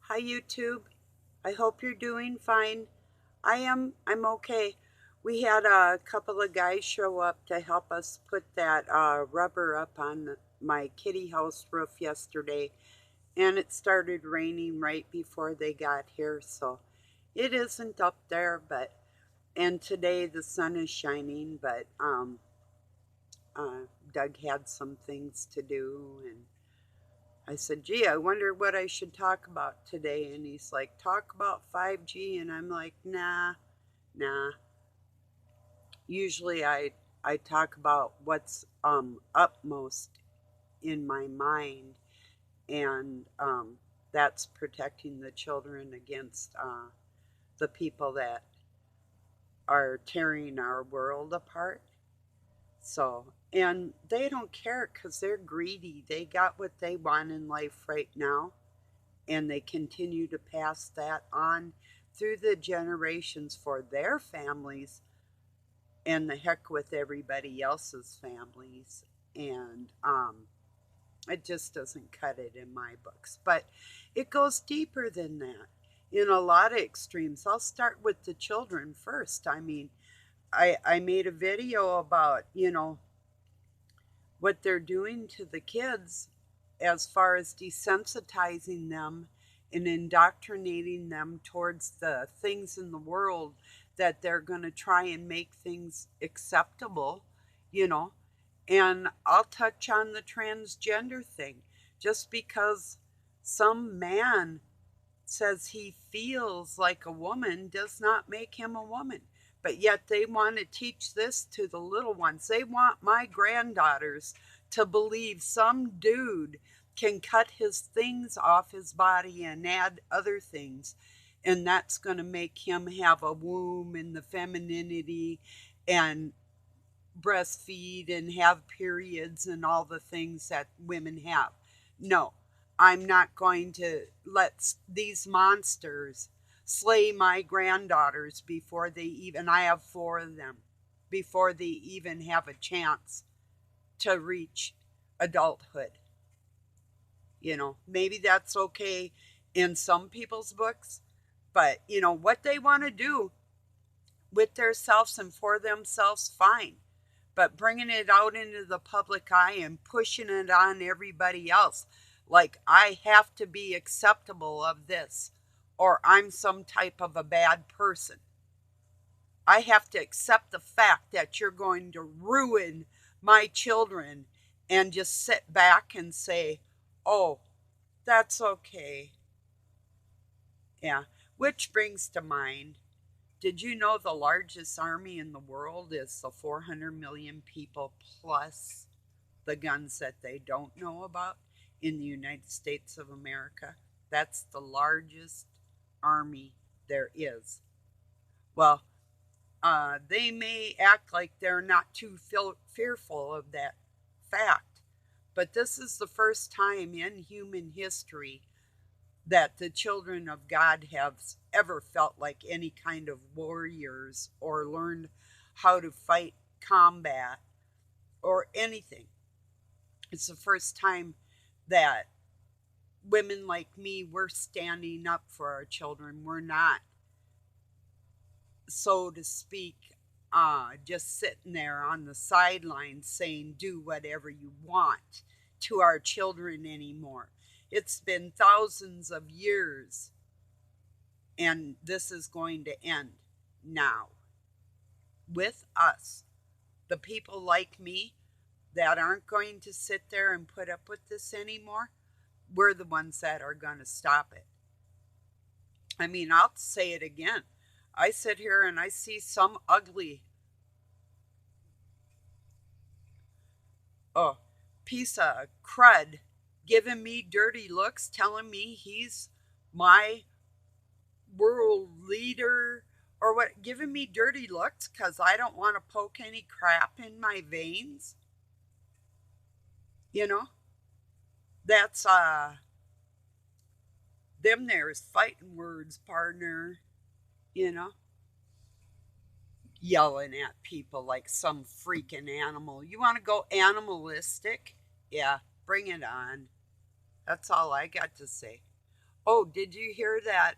Hi YouTube. I hope you're doing fine. I'm okay. We had a couple of guys show up to help us put that rubber up on my kitty house roof yesterday, and it started raining right before they got here, so it isn't up there, but and today the sun is shining, but Doug had some things to do, and I said, gee, I wonder what I should talk about today. And he's like, talk about 5G. And I'm like, nah. Usually I talk about what's upmost in my mind. And that's protecting the children against the people that are tearing our world apart. So, and they don't care because they're greedy. They got what they want in life right now, and they continue to pass that on through the generations for their families, and the heck with everybody else's families. And it just doesn't cut it in my books, but it goes deeper than that in a lot of extremes. I'll start with the children first. I mean, I made a video about, what they're doing to the kids as far as desensitizing them and indoctrinating them towards the things in the world that they're going to try and make things acceptable, you know. And I'll touch on the transgender thing. Just because some man says he feels like a woman does not make him a woman. But yet they want to teach this to the little ones. They want my granddaughters to believe some dude can cut his things off his body and add other things. And that's going to make him have a womb and the femininity and breastfeed and have periods and all the things that women have. No, I'm not going to let these monsters slay my granddaughters before they even, I have four of them, before they even have a chance to reach adulthood. Maybe that's okay in some people's books, but what they want to do with themselves and for themselves, fine. But bringing it out into the public eye and pushing it on everybody else, like I have to be acceptable of this, or I'm some type of a bad person. I have to accept the fact that you're going to ruin my children and just sit back and say, oh, that's okay. Yeah. Which brings to mind, did you know the largest army in the world is the 400 million people plus the guns that they don't know about in the United States of America? That's the largest army there is. Well, they may act like they're not too fearful of that fact, but this is the first time in human history that the children of God have ever felt like any kind of warriors or learned how to fight combat or anything. It's the first time that women like me, we're standing up for our children. We're not, so to speak, just sitting there on the sidelines saying, do whatever you want to our children anymore. It's been thousands of years, and this is going to end now with us. The people like me that aren't going to sit there and put up with this anymore, we're the ones that are going to stop it. I mean, I'll say it again. I sit here and I see some ugly oh, piece of crud giving me dirty looks, telling me he's my world leader or what, giving me dirty looks because I don't want to poke any crap in my veins. You know, that's them there's fighting words, partner. You know, yelling at people like some freaking animal. You want to go animalistic? Yeah, bring it on. That's all I got to say. Oh, did you hear that?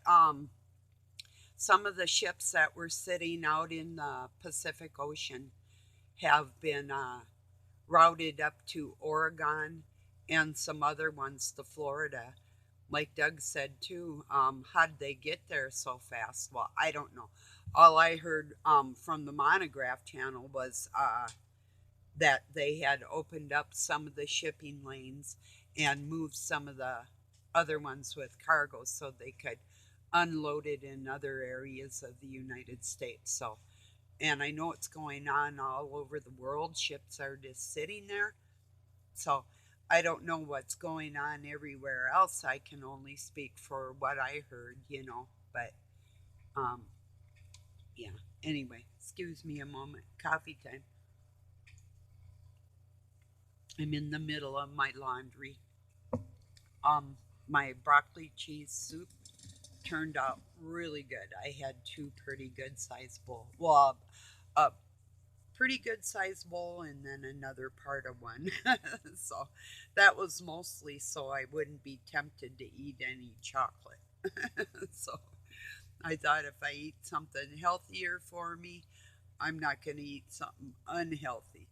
Some of the ships that were sitting out in the Pacific Ocean have been routed up to Oregon and some other ones to Florida. Like Doug said too, how did they get there so fast? Well, I don't know. All I heard from the Monograph channel was that they had opened up some of the shipping lanes and moved some of the other ones with cargo so they could unload it in other areas of the United States. So, and I know it's going on all over the world. Ships are just sitting there. So, I don't know what's going on everywhere else. I can only speak for what I heard. But um, yeah. Anyway, excuse me a moment. Coffee time. I'm in the middle of my laundry. Um, my broccoli cheese soup turned out really good. I had two pretty good size bowl. Well, a pretty good size bowl and then another part of one. So that was mostly so I wouldn't be tempted to eat any chocolate. So I thought if I eat something healthier for me, I'm not going to eat something unhealthy.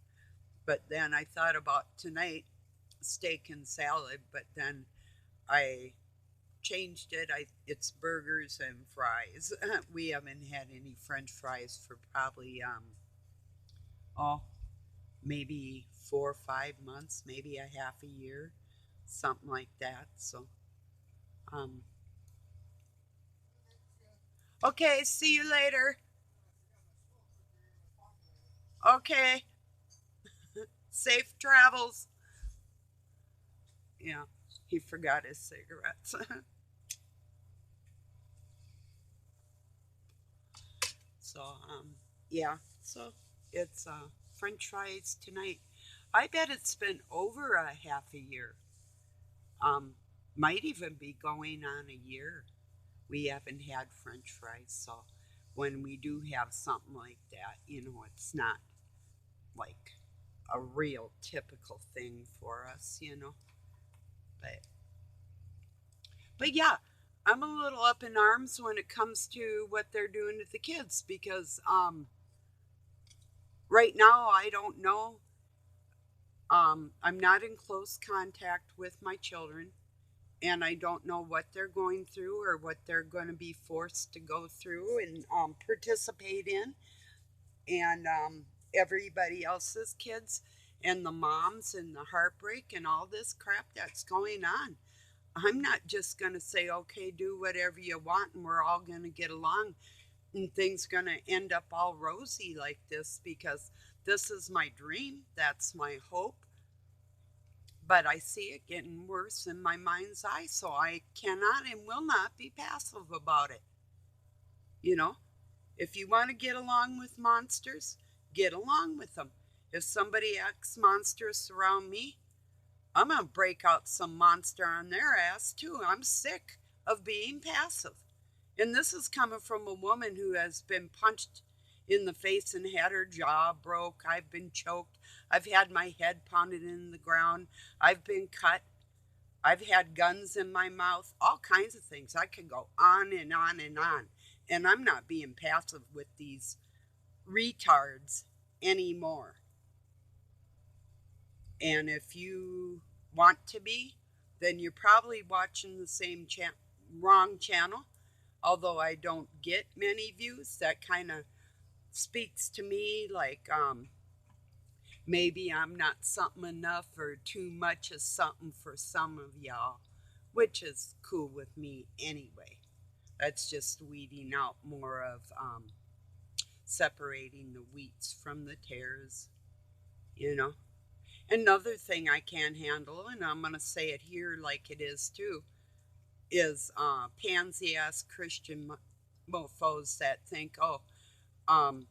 But then I thought about tonight steak and salad, but then I changed it. It's burgers and fries. We haven't had any French fries for probably oh maybe 4 or 5 months, maybe a half a year, something like that. So um okay, see you later. Okay, safe travels. Yeah, he forgot his cigarettes. So yeah, so it's French fries tonight. I bet it's been over a half a year. Um, might even be going on a year. We haven't had French fries, so when we do have something like that, it's not like a real typical thing for us. But but yeah, I'm a little up in arms when it comes to what they're doing to the kids because right now I don't know. I'm not in close contact with my children, and I don't know what they're going through or what they're going to be forced to go through and participate in. And everybody else's kids and the moms and the heartbreak and all this crap that's going on. I'm not just going to say, okay, do whatever you want and we're all going to get along and things going to end up all rosy like this because this is my dream. That's my hope. But I see it getting worse in my mind's eye, so I cannot and will not be passive about it. You know, if you want to get along with monsters, get along with them. If somebody acts monstrous around me, I'm going to break out some monster on their ass too. I'm sick of being passive. And this is coming from a woman who has been punched in the face and had her jaw broke. I've been choked. I've had my head pounded in the ground. I've been cut. I've had guns in my mouth, all kinds of things. I could go on and on and on. And I'm not being passive with these retards anymore. And if you want to be, then you're probably watching the same wrong channel. Although I don't get many views, that kind of speaks to me like maybe I'm not something enough or too much of something for some of y'all, which is cool with me anyway. That's just weeding out more of separating the wheats from the tares, you know. Another thing I can't handle, and I'm going to say it here like it is too, is pansy ass Christian mofos that think, oh, um,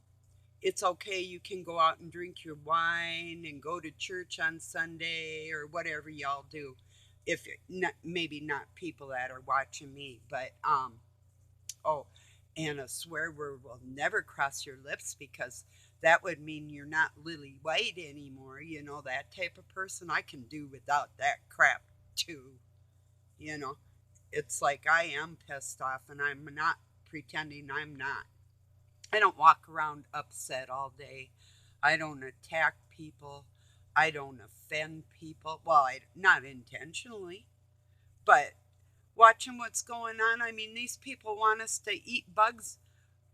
it's okay, you can go out and drink your wine and go to church on Sunday or whatever y'all do. If you're not, maybe not people that are watching me, but oh, and a swear word will never cross your lips because that would mean you're not Lily White anymore. That type of person. I can do without that crap too. You know, It's like I am pissed off, and I'm not pretending I'm not. I don't walk around upset all day. I don't attack people. I don't offend people. Well, not intentionally, but watching what's going on. I mean, these people want us to eat bugs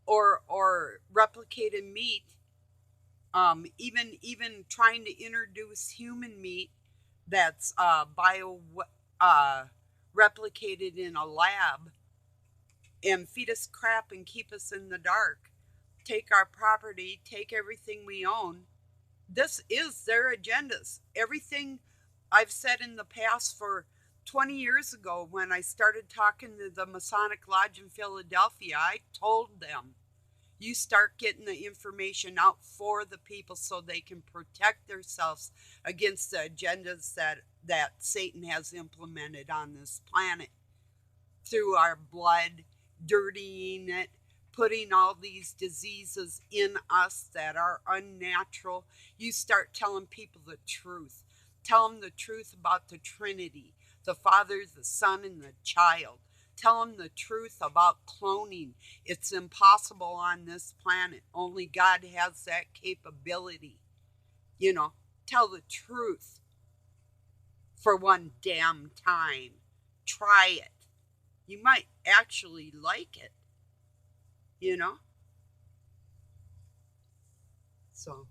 or replicated meat. Even trying to introduce human meat that's bio uh, replicated in a lab and feed us crap and keep us in the dark. Take our property, take everything we own. This is their agendas. Everything I've said in the past for 20 years ago when I started talking to the Masonic Lodge in Philadelphia, I told them, you start getting the information out for the people so they can protect themselves against the agendas that Satan has implemented on this planet through our blood, dirtying it, putting all these diseases in us that are unnatural. You start telling people the truth. Tell them the truth about the Trinity, the Father, the Son, and the child. Tell them the truth about cloning. It's impossible on this planet. Only God has that capability. You know, tell the truth for one damn time. Try it. You might actually like it, you know? So,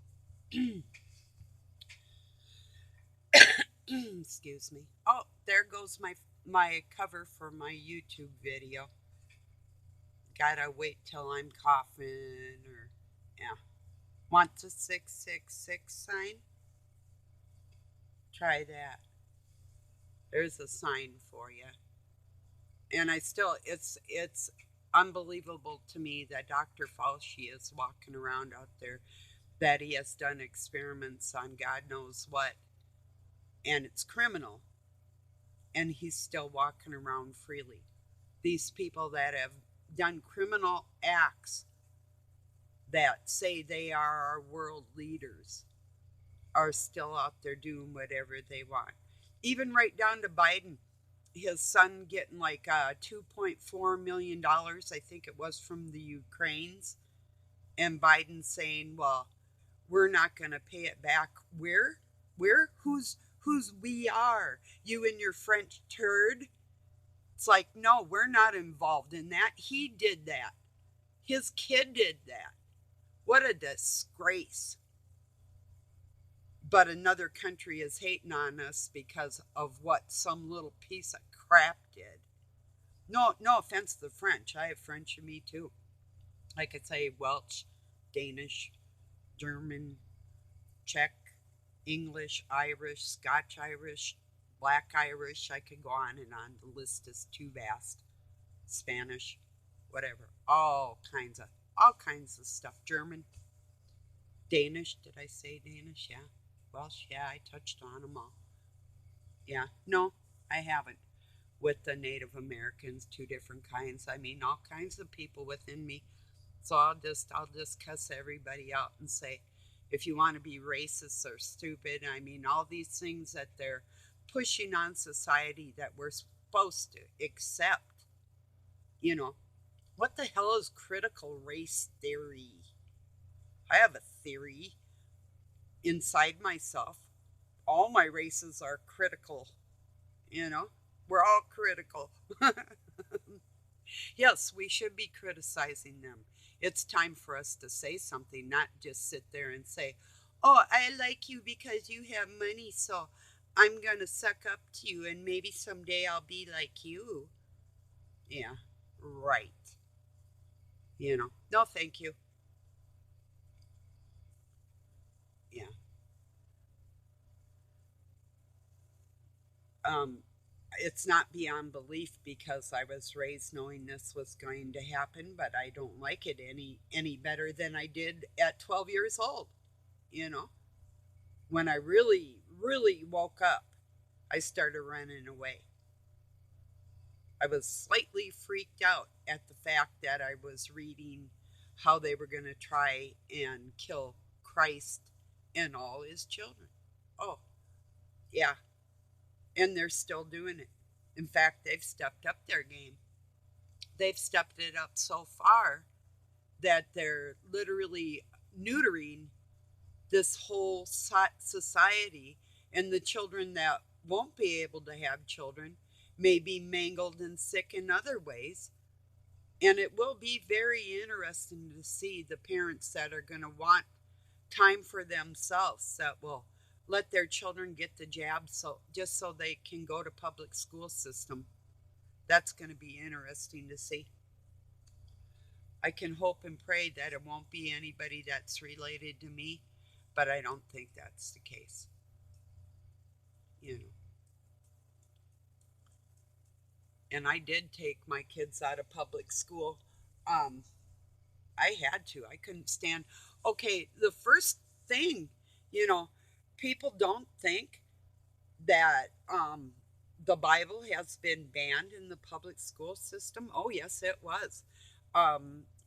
excuse me. Oh, there goes my cover for my YouTube video. Gotta wait till I'm coughing or, yeah. Want the 666 sign? Try that. There's a sign for you. And it's unbelievable to me that Dr. Fauci is walking around out there, that he has done experiments on God knows what, and it's criminal, and he's still walking around freely. These people that have done criminal acts that say they are our world leaders are still out there doing whatever they want. Even right down to Biden, his son getting like $2.4 million, I think it was, from the Ukraines, and Biden saying, well, we're not going to pay it back. Who's we are? You and your French turd? It's like, no, we're not involved in that. He did that. His kid did that. What a disgrace. But another country is hating on us because of what some little piece of crap did. No offense to the French. I have French in me too. I could say Welsh, Danish, German, Czech, English, Irish, Scotch Irish, Black Irish. I could go on and on. The list is too vast. Spanish, whatever. All kinds of stuff. German, Danish. Did I say Danish? Yeah. Welsh. Yeah, I touched on them all. Yeah. No, I haven't. With the Native Americans, two different kinds. I mean, all kinds of people within me. So I'll just cuss everybody out and say, if you want to be racist or stupid, I mean, all these things that they're pushing on society that we're supposed to accept. You know, what the hell is critical race theory? I have a theory inside myself. All my races are critical, you know? We're all critical. Yes, we should be criticizing them. It's time for us to say something, not just sit there and say, oh, I like you because you have money, so I'm going to suck up to you and maybe someday I'll be like you. Yeah, right. You know, no, thank you. Yeah. Um, it's not beyond belief because I was raised knowing this was going to happen, but I don't like it any better than I did at 12 years old. You know, when I really woke up, I started running away. I was slightly freaked out at the fact that I was reading how they were going to try and kill Christ and all his children. Oh, yeah. And they're still doing it. In fact, they've stepped up their game. They've stepped it up so far that they're literally neutering this whole society, and the children that won't be able to have children may be mangled and sick in other ways. And it will be very interesting to see the parents that are going to want time for themselves, that will let their children get the jab so just so they can go to public school system. That's going to be interesting to see. I can hope and pray that it won't be anybody that's related to me, but I don't think that's the case. You know. And I did take my kids out of public school. Um, I had to. I couldn't stand. Okay, the first thing, you know, people don't think that the Bible has been banned in the public school system. Oh, yes, it was.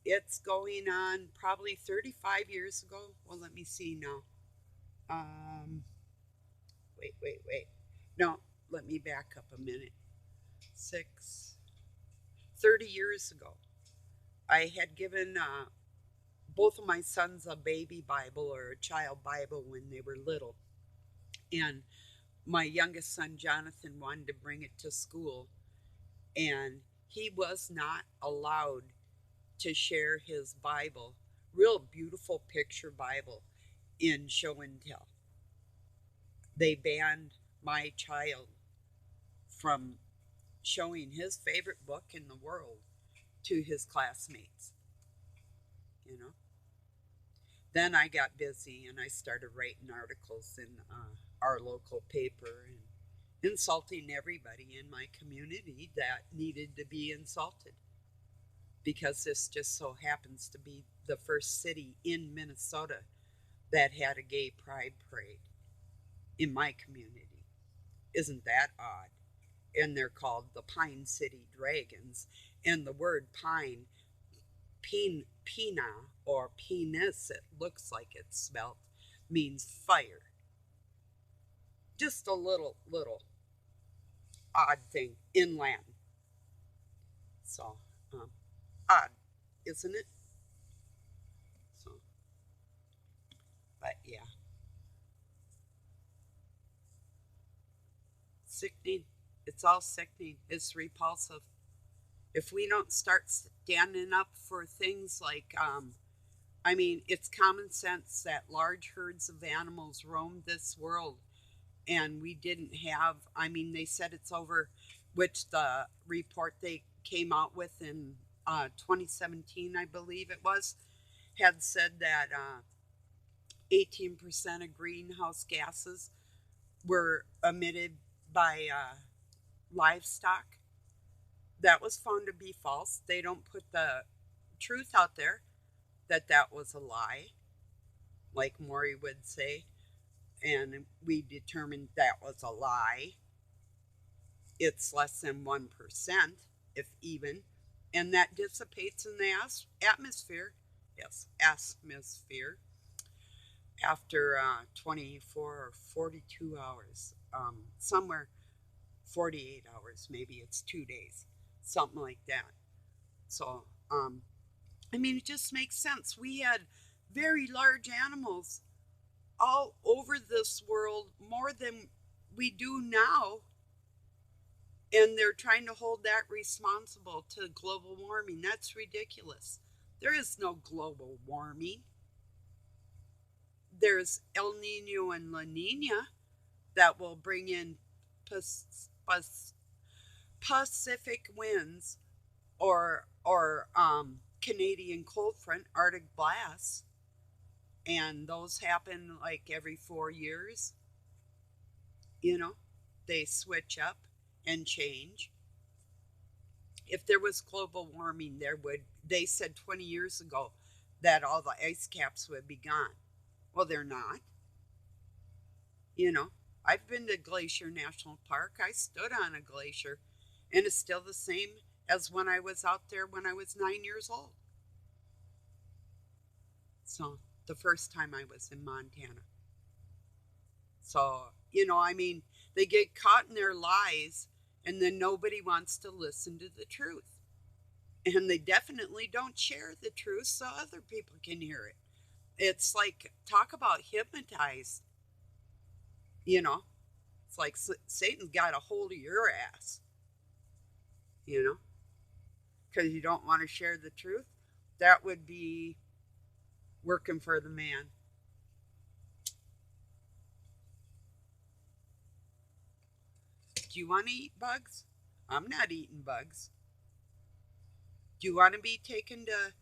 It's going on probably 35 years ago. Well, let me see now. Um, wait. No, let me back up a minute. 30 years ago, I had given both of my sons a baby Bible or a child Bible when they were little. And my youngest son, Jonathan, wanted to bring it to school. And he was not allowed to share his Bible, real beautiful picture Bible, in show and tell. They banned my child from showing his favorite book in the world to his classmates, you know. Then I got busy and I started writing articles in our local paper and insulting everybody in my community that needed to be insulted, because this just so happens to be the first city in Minnesota that had a gay pride parade in my community. Isn't that odd? And they're called the Pine City Dragons. And the word pine, pina, or penis, it looks like it's spelled, means fire. Just a little odd thing inland. So, odd, isn't it? So, but yeah, sickening. It's all sickening. It's repulsive. If we don't start standing up for things like, I mean, it's common sense that large herds of animals roam this world, and we didn't have, I mean, they said it's over, which the report they came out with in 2017, I believe it was, had said that 18% of greenhouse gases were emitted by livestock. That was found to be false. They don't put the truth out there that that was a lie, like Maury would say, and we determined that was a lie. It's less than 1%, if even, and that dissipates in the atmosphere. Yes, atmosphere after 24 or 42 hours, somewhere 48 hours, maybe it's 2 days, something like that. So, I mean, it just makes sense. We had very large animals all over this world, more than we do now, and they're trying to hold that responsible to global warming. That's ridiculous. There is no global warming. There's El Nino and La Nina that will bring in Pacific winds, or Canadian cold front, Arctic blasts, and those happen like every 4 years. You know, they switch up and change. If there was global warming, there would. They said 20 years ago that all the ice caps would be gone. Well, they're not. You know, I've been to Glacier National Park. I stood on a glacier, and it's still the same as when I was out there when I was 9 years old. So, the first time I was in Montana. So, you know, I mean, they get caught in their lies And then nobody wants to listen to the truth. And they definitely don't share the truth so other people can hear it. It's like, talk about hypnotized, you know? It's like Satan's got a hold of your ass, you know? Because you don't want to share the truth. That would be working for the man. Do you want to eat bugs? I'm not eating bugs. Do you want to be taken to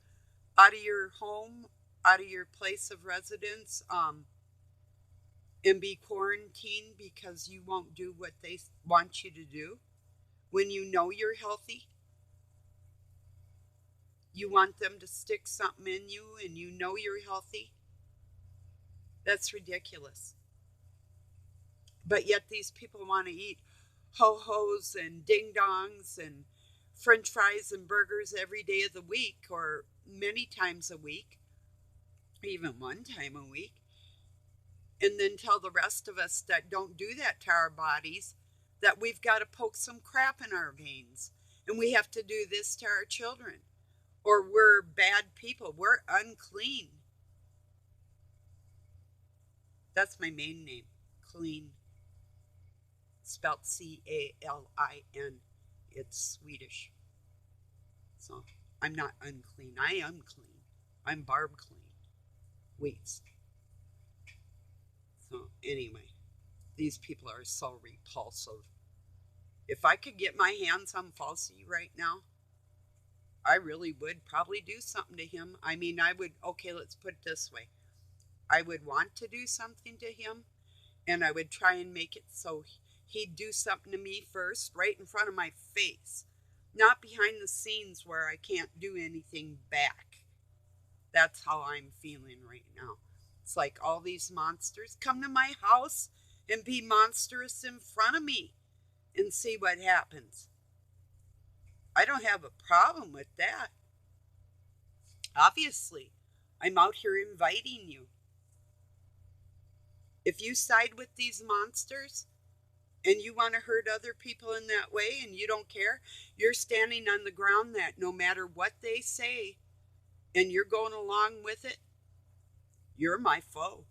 out of your home, out of your place of residence, and be quarantined because you won't do what they want you to do when you know you're healthy? You want them to stick something in you and you know you're healthy? That's ridiculous. But yet these people want to eat ho-hos and ding-dongs and french fries and burgers every day of the week or many times a week, even one time a week, and then tell the rest of us that don't do that to our bodies that we've got to poke some crap in our veins and we have to do this to our children, or we're bad people, we're unclean. That's my main name, Clean, spelt Calin. It's Swedish. So I'm not unclean, I am clean. I'm Barb Clean. Weeds. So anyway, these people are so repulsive. If I could get my hands on Falsey right now, I really would probably do something to him. I mean, I would, okay, let's put it this way. I would want to do something to him, and I would try and make it so he'd do something to me first, right in front of my face, not behind the scenes where I can't do anything back. That's how I'm feeling right now. It's like all these monsters come to my house and be monstrous in front of me and see what happens. I don't have a problem with that. Obviously, I'm out here inviting you. If you side with these monsters and you want to hurt other people in that way and you don't care, you're standing on the ground that no matter what they say and you're going along with it, you're my foe.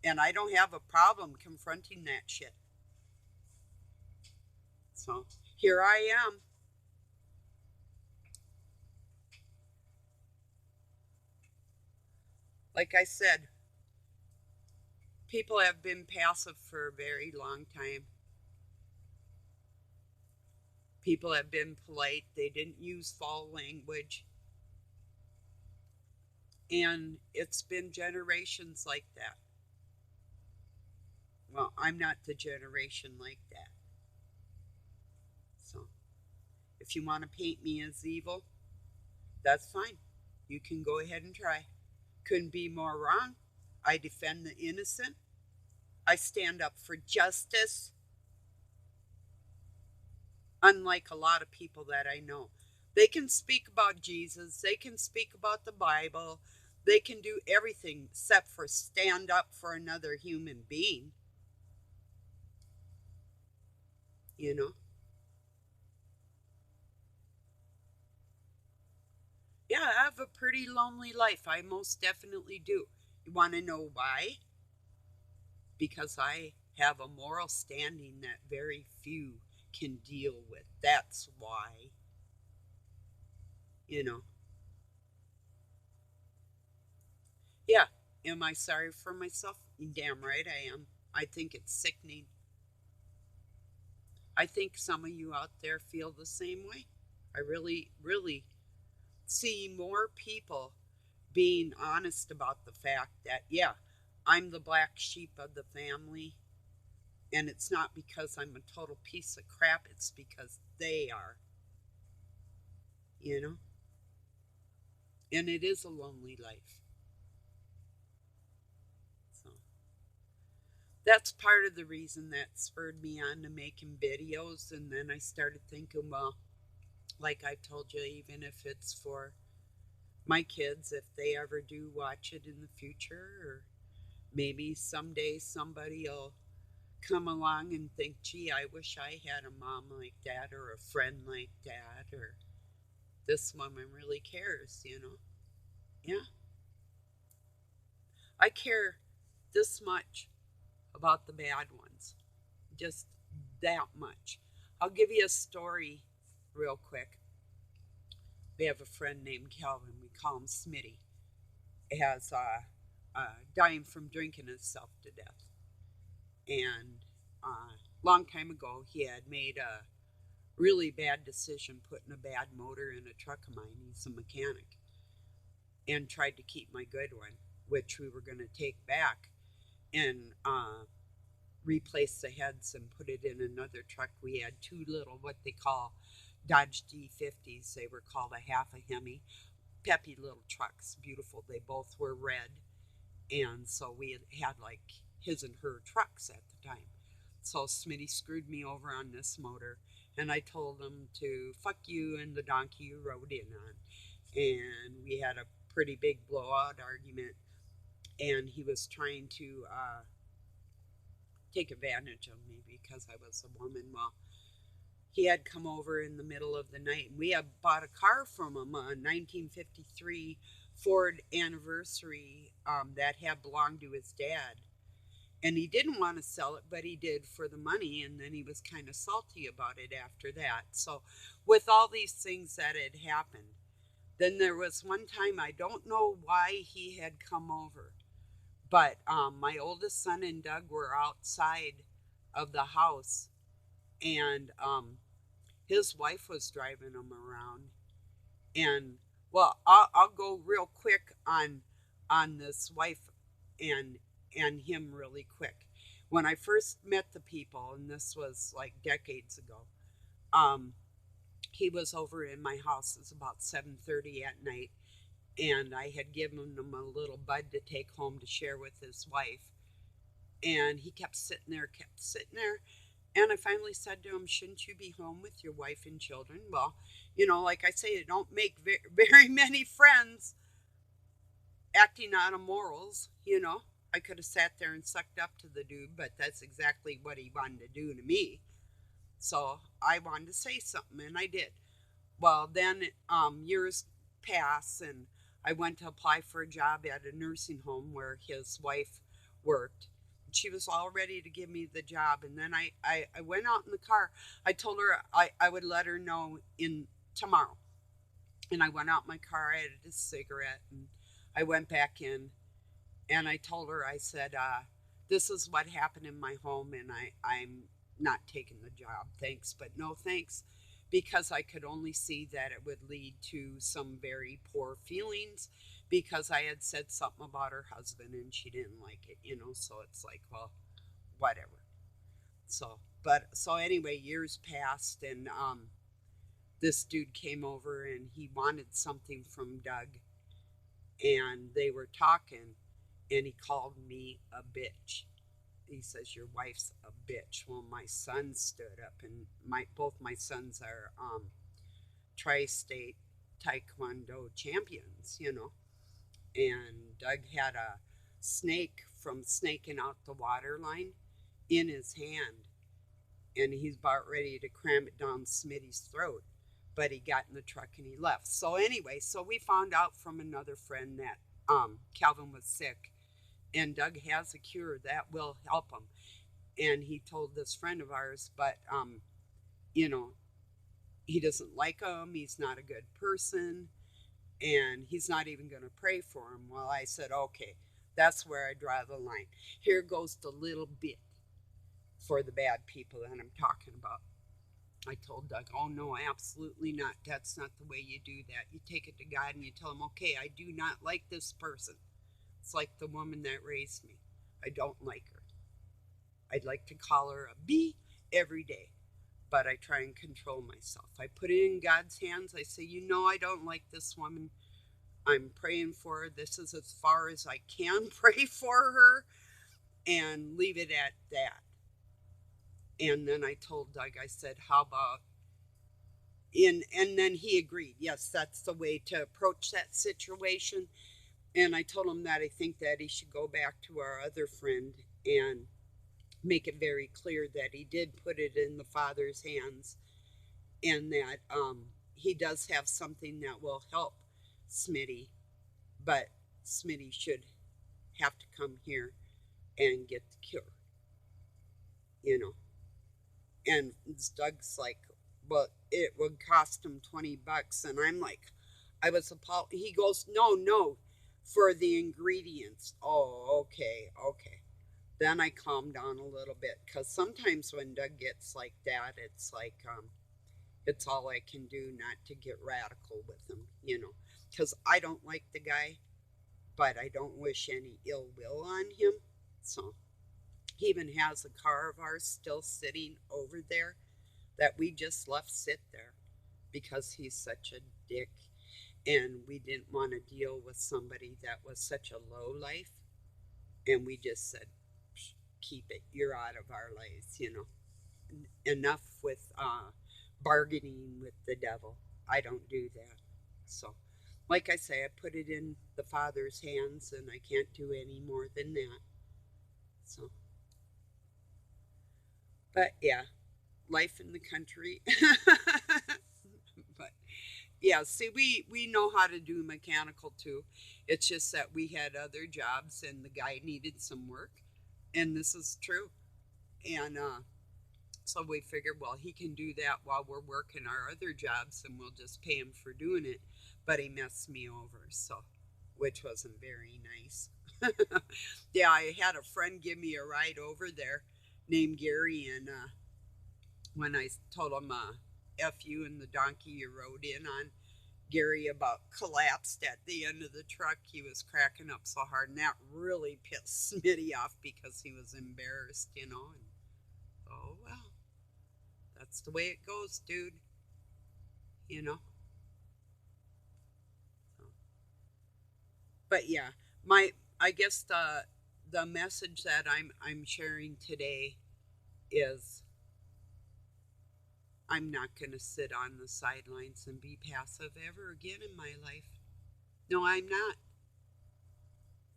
And I don't have a problem confronting that shit. So here I am. Like I said, people have been passive for a very long time. People have been polite. They didn't use foul language. And it's been generations like that. Well, I'm not the generation like that. So if you want to paint me as evil, that's fine. You can go ahead and try. Couldn't be more wrong. I defend the innocent. I stand up for justice. Unlike a lot of people that I know, they can speak about Jesus, they can speak about the Bible, they can do everything except for stand up for another human being. You know? Yeah, I have a pretty lonely life. I most definitely do. You want to know why? Because I have a moral standing that very few can deal with. That's why. You know? Yeah. Am I sorry for myself? Damn right I am. I think it's sickening. I think some of you out there feel the same way. I really, really see more people being honest about the fact that, yeah, I'm the black sheep of the family. And it's not because I'm a total piece of crap, it's because they are, you know? And it is a lonely life. So that's part of the reason that spurred me on to making videos. And then I started thinking, well, like I told you, even if it's for my kids, if they ever do watch it in the future, or maybe someday somebody will come along and think, gee, I wish I had a mom like that or a friend like that, or this woman really cares, you know? Yeah, I care this much about the bad ones, just that much. I'll give you a story real quick. We have a friend named Calvin. We call him Smitty. He has dying from drinking himself to death. And long time ago, he had made a really bad decision putting a bad motor in a truck of mine. He's a mechanic, and tried to keep my good one, which we were going to take back and replace the heads and put it in another truck. We had two little, what they call Dodge D50s. They were called a half a Hemi. Peppy little trucks, beautiful. They both were red. And so we had like his and her trucks at the time. So Smitty screwed me over on this motor, and I told him to fuck you and the donkey you rode in on. And we had a pretty big blowout argument, and he was trying to take advantage of me because I was a woman. Well, he had come over in the middle of the night, and we had bought a car from him, a 1953 Ford Anniversary that had belonged to his dad. And he didn't want to sell it, but he did for the money, and then he was kind of salty about it after that. So with all these things that had happened, then there was one time, I don't know why he had come over, but my oldest son and Doug were outside of the house, and his wife was driving him around. And well, I'll go real quick on this wife and him really quick. When I first met the people, and this was like decades ago, um, he was over in my house. It was about 7:30 at night, and I had given him a little bud to take home to share with his wife. And he kept sitting there, kept sitting there. And I finally said to him, shouldn't you be home with your wife and children? Well, you know, like I say, you don't make very many friends acting out of morals, you know. I could have sat there and sucked up to the dude, but that's exactly what he wanted to do to me. So I wanted to say something, and I did. Well, then years pass, and I went to apply for a job at a nursing home where his wife worked. She was all ready to give me the job, and then I went out in the car. I told her I would let her know in tomorrow. And I went out in my car, I had a cigarette, and I went back in, and I told her, I said, this is what happened in my home, and I'm not taking the job. Thanks, but no thanks, because I could only see that it would lead to some very poor feelings because I had said something about her husband and she didn't like it, you know, so it's like, well, whatever. So anyway, years passed, and this dude came over and he wanted something from Doug, and they were talking, and he called me a bitch. He says, your wife's a bitch. Well, my son stood up, and both my sons are tri-state taekwondo champions, you know. And Doug had a snake from snaking out the water line in his hand, and he's about ready to cram it down Smitty's throat, but he got in the truck and he left. So anyway, so we found out from another friend that Calvin was sick, and Doug has a cure that will help him. And he told this friend of ours, but you know, he doesn't like him. He's not a good person, and he's not even going to pray for him. Well, I said, okay, that's where I draw the line. Here goes the little bit for the bad people that I'm talking about. I told Doug, oh no, absolutely not. That's not the way you do that. You take it to God and you tell him, okay, I do not like this person. It's like the woman that raised me. I don't like her. I'd like to call her a B every day, but I try and control myself. I put it in God's hands. I say, you know, I don't like this woman. I'm praying for her. This is as far as I can pray for her, and leave it at that. And then I told Doug, I said, how about, and then he agreed. Yes, that's the way to approach that situation. And I told him that I think that he should go back to our other friend and make it very clear that he did put it in the Father's hands, and that he does have something that will help Smitty, but Smitty should have to come here and get the cure, you know. And Doug's like, well, it would cost him $20. And I'm like, I was appalled. He goes, no, no, for the ingredients. Oh, okay, okay. Then I calmed down a little bit, because sometimes when Doug gets like that, it's like, it's all I can do not to get radical with him, you know, because I don't like the guy, but I don't wish any ill will on him. So he even has a car of ours still sitting over there that we just left sit there because he's such a dick, and we didn't want to deal with somebody that was such a low life, and we just said, keep it, you're out of our lives, you know. Enough with bargaining with the devil. I don't do that. So like I say, I put it in the Father's hands, and I can't do any more than that. So, but yeah, life in the country. But yeah, see, we know how to do mechanical too. It's just that we had other jobs, and the guy needed some work, and this is true. And so we figured, well, he can do that while we're working our other jobs, and we'll just pay him for doing it. But he messed me over, so, which wasn't very nice. Yeah, I had a friend give me a ride over there named Gary, and when I told him, F you and the donkey you rode in on, Gary about collapsed at the end of the truck. He was cracking up so hard, and that really pissed Smitty off because he was embarrassed, you know. And oh well, that's the way it goes, dude. You know. So, but yeah, my I guess the message that I'm sharing today is I'm not going to sit on the sidelines and be passive ever again in my life. No, I'm not.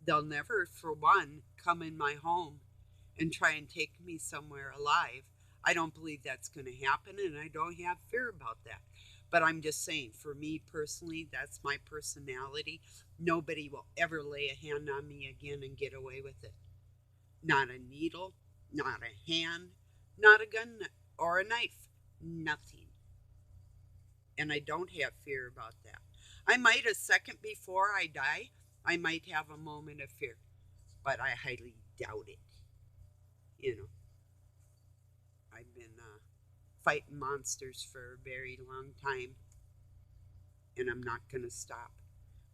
They'll never, for one, come in my home and try and take me somewhere alive. I don't believe that's going to happen, and I don't have fear about that. But I'm just saying, for me personally, that's my personality. Nobody will ever lay a hand on me again and get away with it. Not a needle, not a hand, not a gun or a knife. Nothing. And I don't have fear about that. I might, a second before I die, I might have a moment of fear, but I highly doubt it. You know, I've been fighting monsters for a very long time, and I'm not going to stop.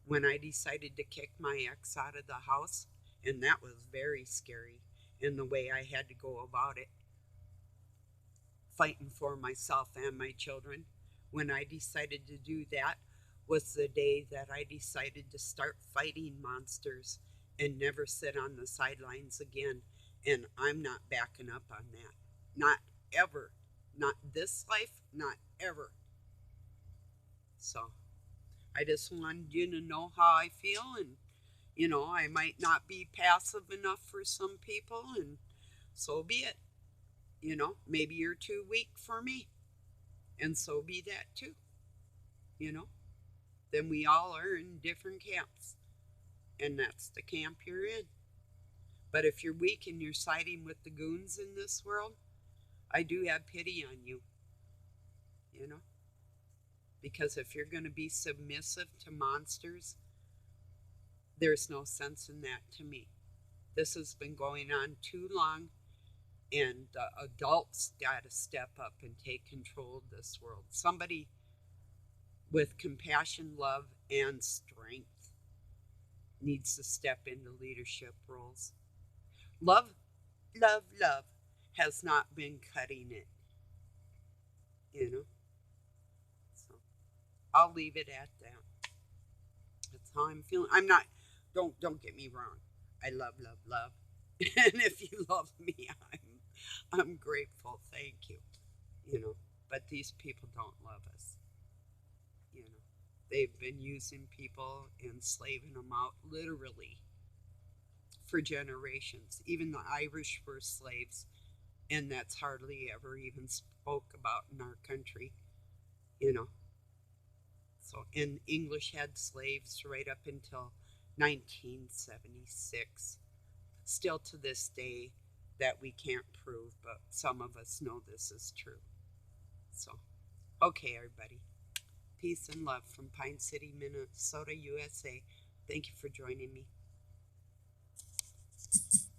When I decided to kick my ex out of the house, and that was very scary in the way I had to go about it, fighting for myself and my children. When I decided to do that was the day that I decided to start fighting monsters and never sit on the sidelines again. And I'm not backing up on that. Not ever. Not this life, not ever. So I just wanted you to know how I feel. And, you know, I might not be passive enough for some people, and so be it. You know, maybe you're too weak for me, and so be that too. You know, then we all are in different camps, and that's the camp you're in. But if you're weak and you're siding with the goons in this world, I do have pity on you, you know, because if you're going to be submissive to monsters, there's no sense in that to me. This has been going on too long, and the adults got to step up and take control of this world. Somebody with compassion, love, and strength needs to step into leadership roles. Love, love, love has not been cutting it, you know. So I'll leave it at that. That's how I'm feeling. I'm not. Don't get me wrong. I love, love, love, and if you love me, I'm grateful. Thank you. You know, but these people don't love us. You know, they've been using people, enslaving them out, literally, for generations. Even the Irish were slaves, And that's hardly ever even spoke about in our country, you know. So, and English had slaves right up until 1976. Still to this day, that we can't prove, but some of us know this is true. So, okay, everybody. Peace and love from Pine City, Minnesota, USA. Thank you for joining me.